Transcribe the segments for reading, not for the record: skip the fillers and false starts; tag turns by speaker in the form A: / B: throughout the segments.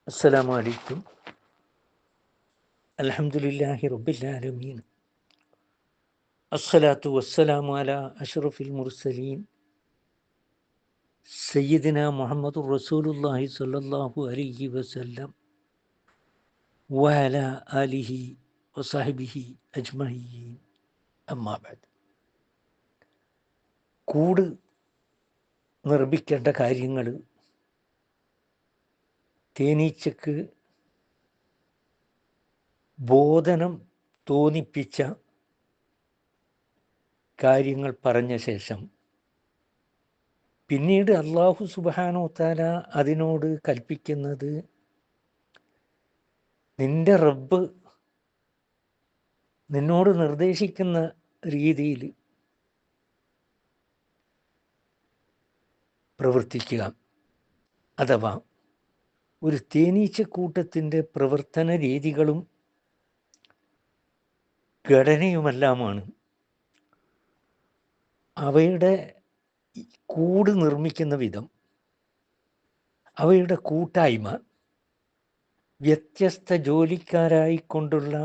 A: അസ്സലാമു അലൈക്കും. അൽഹംദുലില്ലാഹി റബ്ബിൽ ആലമീൻ. അസ്സലാത്തു വസ്സലാമു അലാ അഷ്റഫിൽ മുർസലീൻ സയ്യിദിന മുഹമ്മദുർ റസൂലുള്ളാഹി സ്വല്ലല്ലാഹു അലൈഹി വസല്ലം വഅലാ ആലിഹി വസഹ്ബിഹി അജ്മഈൻ. അമ്മാ ബഅദ്. കൂട് നിർമ്മിക്കേണ്ട കാര്യങ്ങൾ തേനീച്ചക്ക് ബോധനം തോന്നിപ്പിച്ച കാര്യങ്ങൾ പറഞ്ഞ ശേഷം പിന്നീട് അല്ലാഹു സുബ്ഹാനഹു വതആല അതിനോട് കൽപ്പിക്കുന്നത്, നിന്റെ റബ്ബ് നിന്നോട് നിർദ്ദേശിക്കുന്ന രീതിയിൽ പ്രവർത്തിക്കുക. അഥവാ ഒരു തേനീച്ചക്കൂട്ടത്തിൻ്റെ പ്രവർത്തന രീതികളും ഘടനയുമെല്ലാമാണ് അവയുടെ കൂട് നിർമ്മിക്കുന്ന വിധം, അവയുടെ കൂട്ടായ്മ, വ്യത്യസ്ത ജോലിക്കാരായിക്കൊണ്ടുള്ള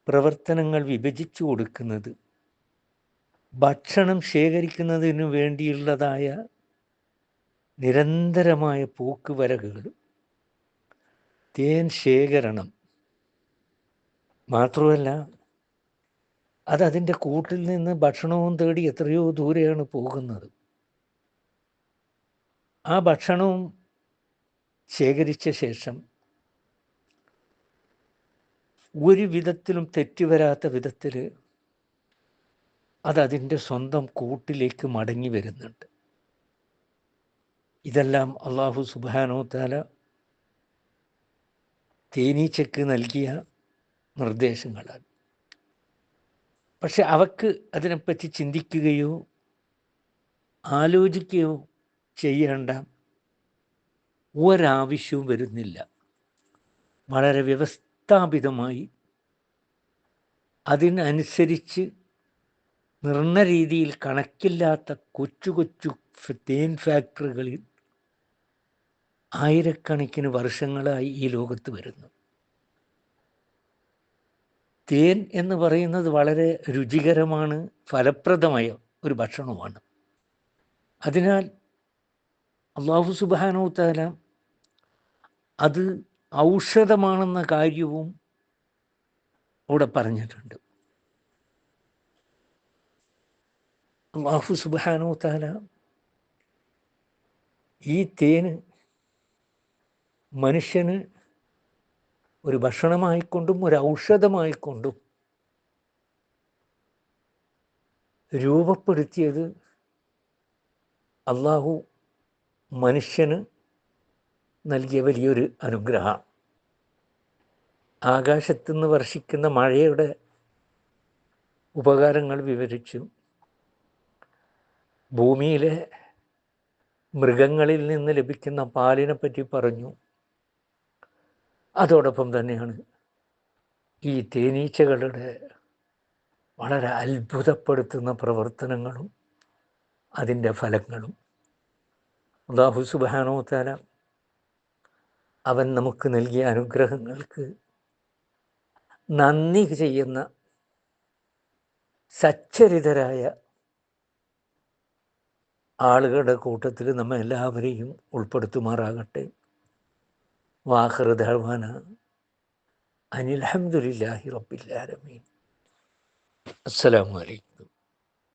A: പ്രവർത്തനങ്ങൾ വിഭജിച്ചു കൊടുക്കുന്നത്, ഭക്ഷണം ശേഖരിക്കുന്നതിനു വേണ്ടിയുള്ളതായ നിരന്തരമായ പോക്കുവരവുകൾ, തേൻ ശേഖരണം, മാത്രമല്ല അതതിൻ്റെ കൂട്ടിൽ നിന്ന് ഭക്ഷണവും തേടി എത്രയോ ദൂരെയാണ് പോകുന്നത്. ആ ഭക്ഷണവും ശേഖരിച്ച ശേഷം ഒരു വിധത്തിലും തെറ്റുവരാത്ത വിധത്തിൽ അതതിൻ്റെ സ്വന്തം കൂട്ടിലേക്ക് മടങ്ങി വരുന്നുണ്ട്. ഇതെല്ലാം അല്ലാഹു സുബ്ഹാനഹു വതആല തേനീച്ചക്ക് നൽകിയ നിർദ്ദേശങ്ങളാണ്. പക്ഷെ അവക്ക് അതിനെപ്പറ്റി ചിന്തിക്കുകയോ ആലോചിക്കുകയോ ചെയ്യേണ്ട ഒരാവശ്യവും വരുന്നില്ല. വളരെ വ്യവസ്ഥാപിതമായി അതിനനുസരിച്ച് നിർണ്ണ രീതിയിൽ കണക്കില്ലാത്ത കൊച്ചു കൊച്ചു തേൻ ഫാക്ടറികളിൽ ആയിരക്കണക്കിന് വർഷങ്ങളായി ഈ ലോകത്ത് വരുന്നു. തേൻ എന്ന് പറയുന്നത് വളരെ രുചികരമാണ്, ഫലപ്രദമായ ഒരു ഭക്ഷണമാണ്. അതിനാൽ അല്ലാഹു സുബ്ഹാനഹു വതആല അത് ഔഷധമാണെന്ന കാര്യവും ഇവിടെ പറഞ്ഞിട്ടുണ്ട്. അല്ലാഹു സുബ്ഹാനഹു വതആല ഈ തേന് മനുഷ്യന് ഒരു ഭക്ഷണമായിക്കൊണ്ടും ഒരു ഔഷധമായിക്കൊണ്ടും രൂപപ്പെടുത്തിയത് അല്ലാഹു മനുഷ്യന് നൽകിയ വലിയൊരു അനുഗ്രഹം. ആകാശത്തുനിന്ന് വർഷിക്കുന്ന മഴയുടെ ഉപകാരങ്ങൾ വിവരിച്ചു, ഭൂമിയിലെ മൃഗങ്ങളിൽ നിന്ന് ലഭിക്കുന്ന പാലിനെ പറ്റി പറഞ്ഞു. അതോടൊപ്പം തന്നെയാണ് ഈ തേനീച്ചകളുടെ വളരെ അത്ഭുതപ്പെടുത്തുന്ന പ്രവർത്തനങ്ങളും അതിൻ്റെ ഫലങ്ങളും. അല്ലാഹു സുബ്ഹാനഹു വതആല അവൻ നമുക്ക് നൽകിയ അനുഗ്രഹങ്ങൾക്ക് നന്ദി ചെയ്യുന്ന സച്ചരിതരായ ആളുകളുടെ കൂട്ടത്തിൽ നമ്മെ എല്ലാവരെയും ഉൾപ്പെടുത്തുമാറാകട്ടെ. വാഖിറു ദഅ്വാന അനിൽ ഹംദുലില്ലാഹി റബ്ബിൽ ആലമീൻ. അസ്സലാമു അലൈക്കും.